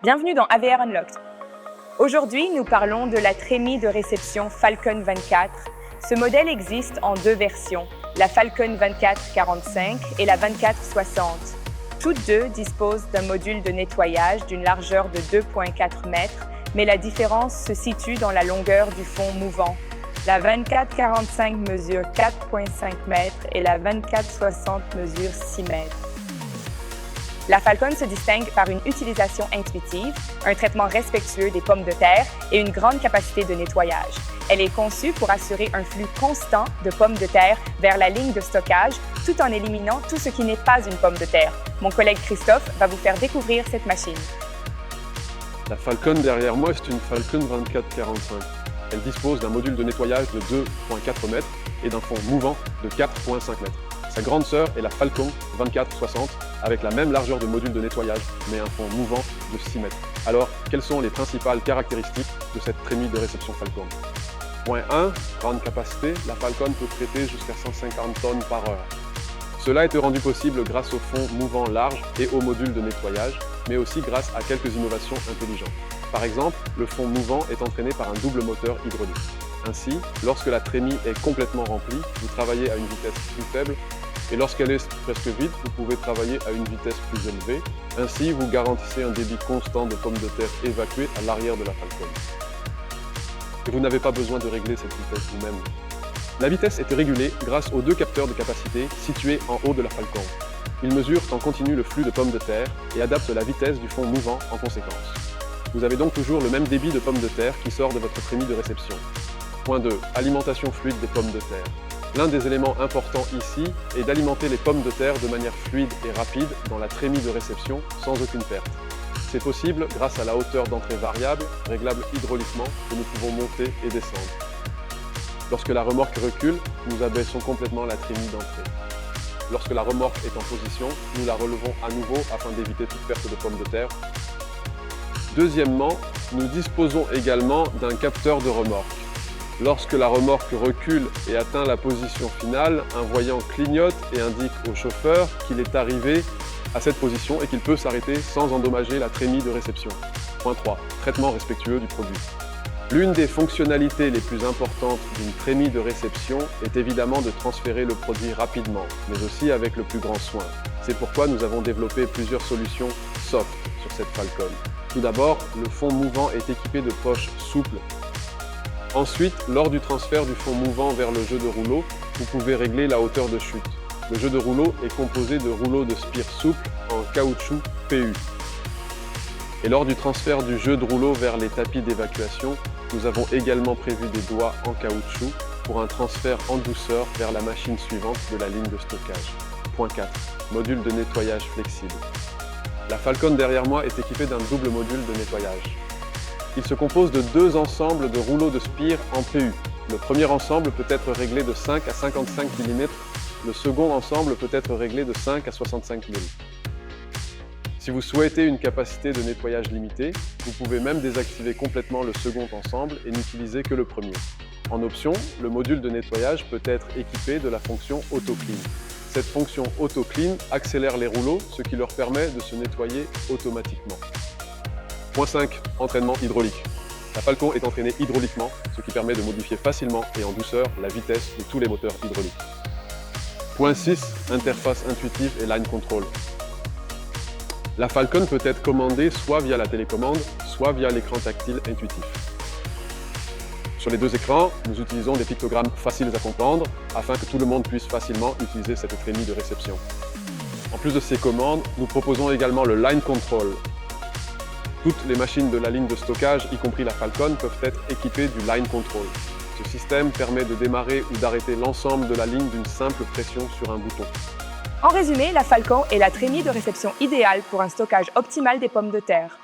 Bienvenue dans AVR Unlocked. Aujourd'hui, nous parlons de la trémie de réception Falcon 24. Ce modèle existe en deux versions, la Falcon 24-45 et la 24-60. Toutes deux disposent d'un module de nettoyage d'une largeur de 2,4 mètres, mais la différence se situe dans la longueur du fond mouvant. La 24-45 mesure 4,5 mètres et la 24-60 mesure 6 mètres. La Falcon se distingue par une utilisation intuitive, un traitement respectueux des pommes de terre et une grande capacité de nettoyage. Elle est conçue pour assurer un flux constant de pommes de terre vers la ligne de stockage, tout en éliminant tout ce qui n'est pas une pomme de terre. Mon collègue Christophe va vous faire découvrir cette machine. La Falcon derrière moi, c'est une Falcon 24-45. Elle dispose d'un module de nettoyage de 2,4 mètres et d'un fond mouvant de 4,5 mètres. Sa grande sœur est la Falcon 24-60 avec la même largeur de module de nettoyage mais un fond mouvant de 6 mètres. Alors, quelles sont les principales caractéristiques de cette trémie de réception Falcon? Point 1, grande capacité, la Falcon peut traiter jusqu'à 150 tonnes par heure. Cela a été rendu possible grâce au fond mouvant large et au module de nettoyage, mais aussi grâce à quelques innovations intelligentes. Par exemple, le fond mouvant est entraîné par un double moteur hydraulique. Ainsi, lorsque la trémie est complètement remplie, vous travaillez à une vitesse plus faible, et lorsqu'elle est presque vide, vous pouvez travailler à une vitesse plus élevée. Ainsi, vous garantissez un débit constant de pommes de terre évacuées à l'arrière de la Falcon. Et vous n'avez pas besoin de régler cette vitesse vous-même. La vitesse est régulée grâce aux deux capteurs de capacité situés en haut de la Falcon. Ils mesurent en continu le flux de pommes de terre et adaptent la vitesse du fond mouvant en conséquence. Vous avez donc toujours le même débit de pommes de terre qui sort de votre trémie de réception. Point 2. Alimentation fluide des pommes de terre. L'un des éléments importants ici est d'alimenter les pommes de terre de manière fluide et rapide dans la trémie de réception sans aucune perte. C'est possible grâce à la hauteur d'entrée variable, réglable hydrauliquement, que nous pouvons monter et descendre. Lorsque la remorque recule, nous abaissons complètement la trémie d'entrée. Lorsque la remorque est en position, nous la relevons à nouveau afin d'éviter toute perte de pommes de terre. Deuxièmement, nous disposons également d'un capteur de remorque. Lorsque la remorque recule et atteint la position finale, un voyant clignote et indique au chauffeur qu'il est arrivé à cette position et qu'il peut s'arrêter sans endommager la trémie de réception. Point 3. Traitement respectueux du produit. L'une des fonctionnalités les plus importantes d'une trémie de réception est évidemment de transférer le produit rapidement, mais aussi avec le plus grand soin. C'est pourquoi nous avons développé plusieurs solutions soft sur cette Falcon. Tout d'abord, le fond mouvant est équipé de poches souples. Ensuite, lors du transfert du fond mouvant vers le jeu de rouleau, vous pouvez régler la hauteur de chute. Le jeu de rouleau est composé de rouleaux de spire souple en caoutchouc PU. Et lors du transfert du jeu de rouleau vers les tapis d'évacuation, nous avons également prévu des doigts en caoutchouc pour un transfert en douceur vers la machine suivante de la ligne de stockage. Point 4. Module de nettoyage flexible. La Falcon derrière moi est équipée d'un double module de nettoyage. Il se compose de deux ensembles de rouleaux de spire en PU. Le premier ensemble peut être réglé de 5 à 55 mm, le second ensemble peut être réglé de 5 à 65 mm. Si vous souhaitez une capacité de nettoyage limitée, vous pouvez même désactiver complètement le second ensemble et n'utiliser que le premier. En option, le module de nettoyage peut être équipé de la fonction Auto Clean. Cette fonction Auto Clean accélère les rouleaux, ce qui leur permet de se nettoyer automatiquement. Point 5. Entraînement hydraulique. La Falcon est entraînée hydrauliquement, ce qui permet de modifier facilement et en douceur la vitesse de tous les moteurs hydrauliques. Point 6. Interface intuitive et line control. La Falcon peut être commandée soit via la télécommande, soit via l'écran tactile intuitif. Sur les deux écrans, nous utilisons des pictogrammes faciles à comprendre afin que tout le monde puisse facilement utiliser cette trémie de réception. En plus de ces commandes, nous proposons également le line control. Toutes les machines de la ligne de stockage, y compris la Falcon, peuvent être équipées du line control. Ce système permet de démarrer ou d'arrêter l'ensemble de la ligne d'une simple pression sur un bouton. En résumé, la Falcon est la trémie de réception idéale pour un stockage optimal des pommes de terre.